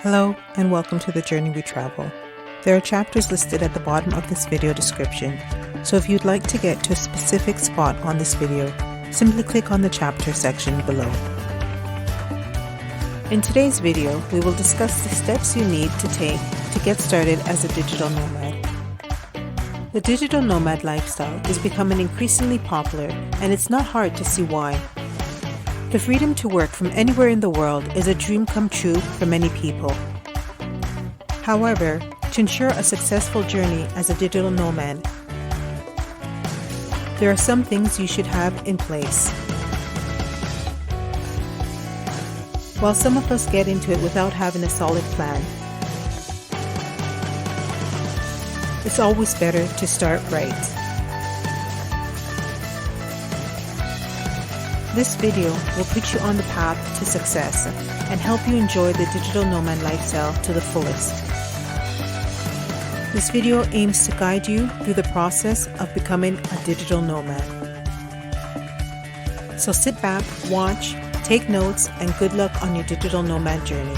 Hello and welcome to the Journey We Travel. There are chapters listed at the bottom of this video description, so if you'd like to get to a specific spot on this video, simply click on the chapter section below. In today's video, we will discuss the steps you need to take to get started as a digital nomad. The digital nomad lifestyle is becoming increasingly popular, and it's not hard to see why. The freedom to work from anywhere in the world is a dream come true for many people. However, to ensure a successful journey as a digital nomad, there are some things you should have in place. While some of us get into it without having a solid plan, it's always better to start right. This video will put you on the path to success and help you enjoy the digital nomad lifestyle to the fullest. This video aims to guide you through the process of becoming a digital nomad. So sit back, watch, take notes, and good luck on your digital nomad journey.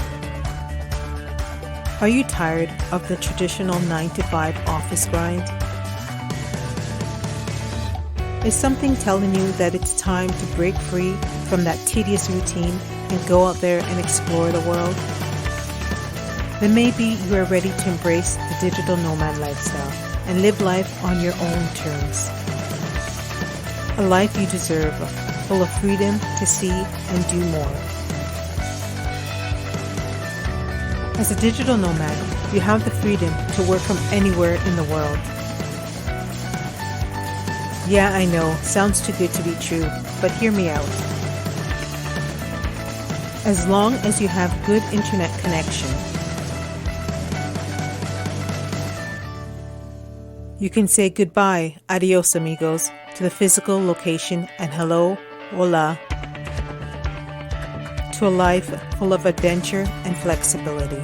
Are you tired of the traditional 9-to-5 office grind? Is something telling you that it's time to break free from that tedious routine and go out there and explore the world? Then maybe you are ready to embrace the digital nomad lifestyle and live life on your own terms. A life you deserve, full of freedom to see and do more. As a digital nomad, you have the freedom to work from anywhere in the world. Yeah, I know, sounds too good to be true, but hear me out. As long as you have good internet connection, you can say goodbye, adios amigos, to the physical location and hello, hola, to a life full of adventure and flexibility.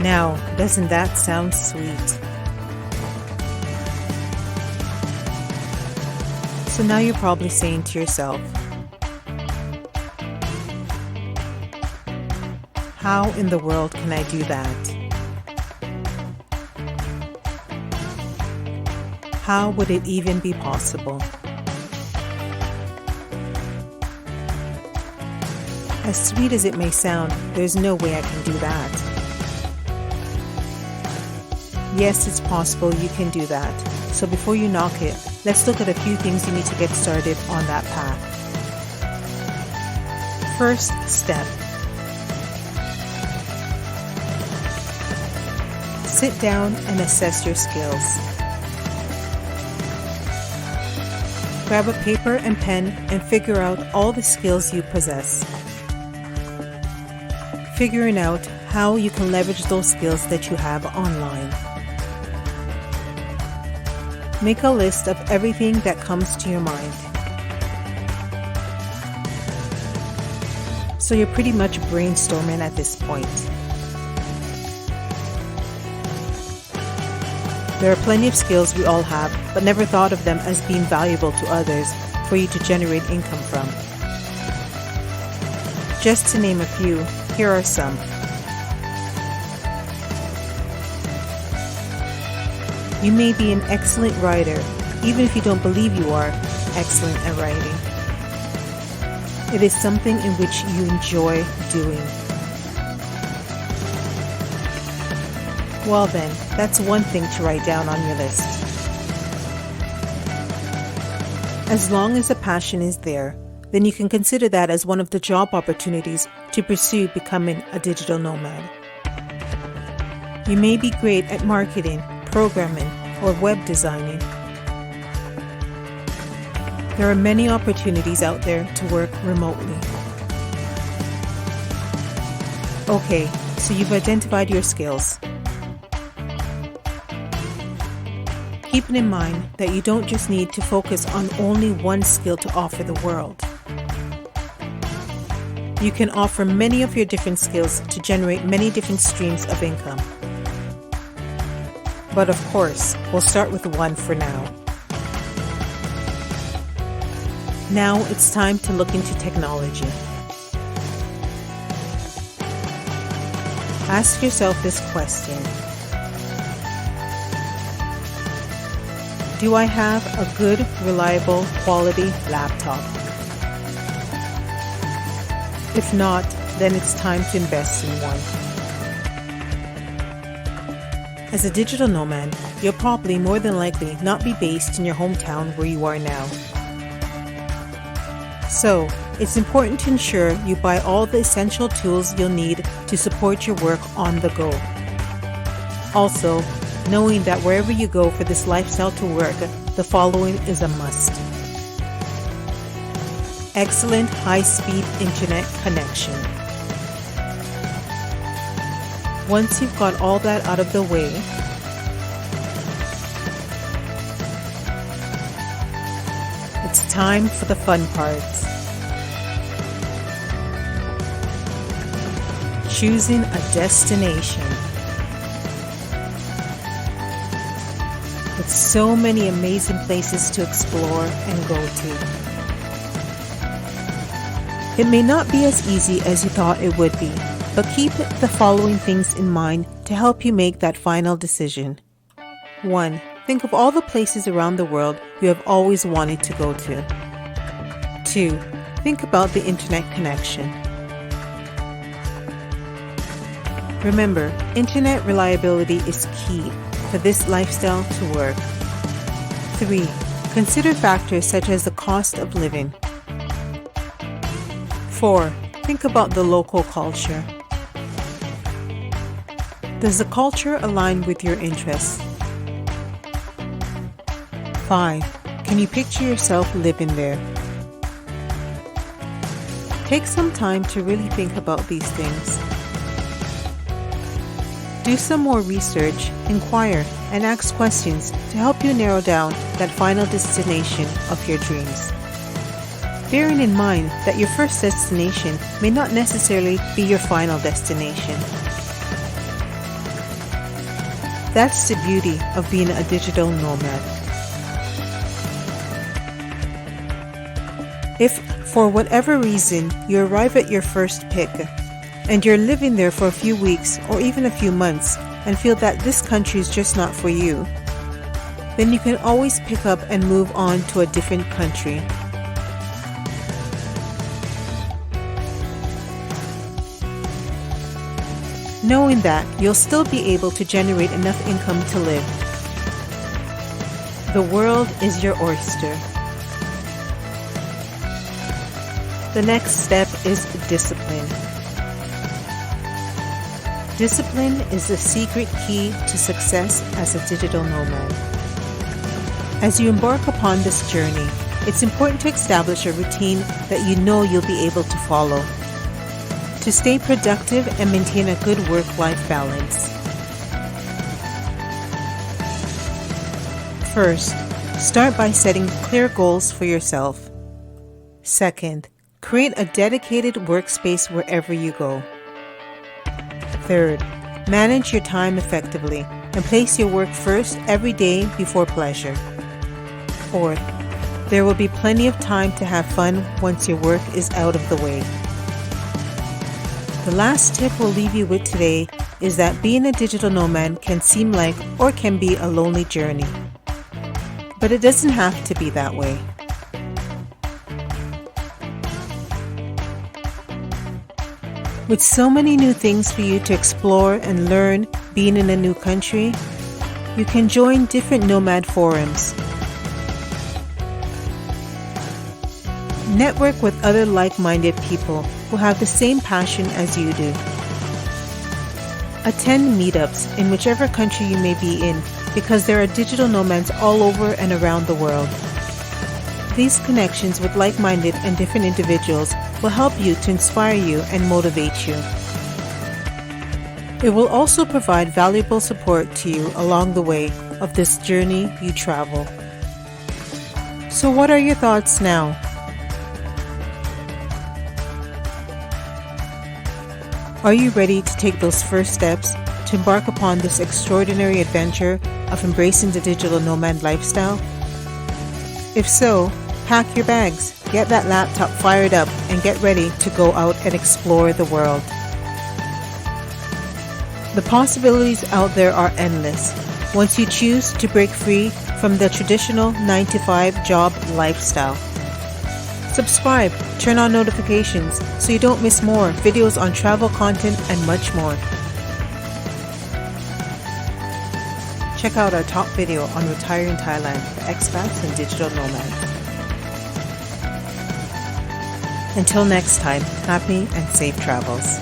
Now, doesn't that sound sweet? So now you're probably saying to yourself, how in the world can I do that? How would it even be possible? As sweet as it may sound, there's no way I can do that. Yes, it's possible you can do that. So before you knock it, let's look at a few things you need to get started on that path. First step. Sit down and assess your skills. Grab a paper and pen and figure out all the skills you possess. Figuring out how you can leverage those skills that you have online. Make a list of everything that comes to your mind. So you're pretty much brainstorming at this point. There are plenty of skills we all have, but never thought of them as being valuable to others for you to generate income from. Just to name a few, here are some. You may be an excellent writer, even if you don't believe you are excellent at writing. It is something in which you enjoy doing. Well then, that's one thing to write down on your list. As long as the passion is there, then you can consider that as one of the job opportunities to pursue becoming a digital nomad. You may be great at marketing, programming, or web designing. There are many opportunities out there to work remotely. Okay, so you've identified your skills. Keeping in mind that you don't just need to focus on only one skill to offer the world. You can offer many of your different skills to generate many different streams of income. But of course, we'll start with one for now. Now it's time to look into technology. Ask yourself this question: do I have a good, reliable, quality laptop? If not, then it's time to invest in one. As a digital nomad, you'll probably more than likely not be based in your hometown where you are now. So, it's important to ensure you buy all the essential tools you'll need to support your work on the go. Also, knowing that wherever you go for this lifestyle to work, the following is a must. Excellent high-speed internet connection. Once you've got all that out of the way, it's time for the fun parts. Choosing a destination. With so many amazing places to explore and go to. It may not be as easy as you thought it would be, but keep the following things in mind to help you make that final decision. 1. Think of all the places around the world you have always wanted to go to. 2. Think about the internet connection. Remember, internet reliability is key for this lifestyle to work. 3. Consider factors such as the cost of living. 4. Think about the local culture. Does the culture align with your interests? 5. Can you picture yourself living there? Take some time to really think about these things. Do some more research, inquire, and ask questions to help you narrow down that final destination of your dreams. Bearing in mind that your first destination may not necessarily be your final destination. That's the beauty of being a digital nomad. If, for whatever reason, you arrive at your first pick, and you're living there for a few weeks or even a few months and feel that this country is just not for you, then you can always pick up and move on to a different country. Knowing that you'll still be able to generate enough income to live. The world is your oyster. The next step is discipline. Discipline is the secret key to success as a digital nomad. As you embark upon this journey, it's important to establish a routine that you know you'll be able to follow, to stay productive and maintain a good work-life balance. First, start by setting clear goals for yourself. Second, create a dedicated workspace wherever you go. Third, manage your time effectively and place your work first every day before pleasure. Fourth, there will be plenty of time to have fun once your work is out of the way. The last tip we'll leave you with today is that being a digital nomad can seem like or can be a lonely journey. But it doesn't have to be that way. With so many new things for you to explore and learn being in a new country, you can join different nomad forums. Network with other like-minded people who have the same passion as you do. Attend meetups in whichever country you may be in, because there are digital nomads all over and around the world. These connections with like-minded and different individuals will help you to inspire you and motivate you. It will also provide valuable support to you along the way of this journey you travel. So what are your thoughts now? Are you ready to take those first steps to embark upon this extraordinary adventure of embracing the digital nomad lifestyle? If so, pack your bags, get that laptop fired up, and get ready to go out and explore the world. The possibilities out there are endless once you choose to break free from the traditional 9-to-5 job lifestyle. Subscribe, turn on notifications so you don't miss more videos on travel content and much more. Check out our top video on retiring Thailand for expats and digital nomads. Until next time, happy and safe travels.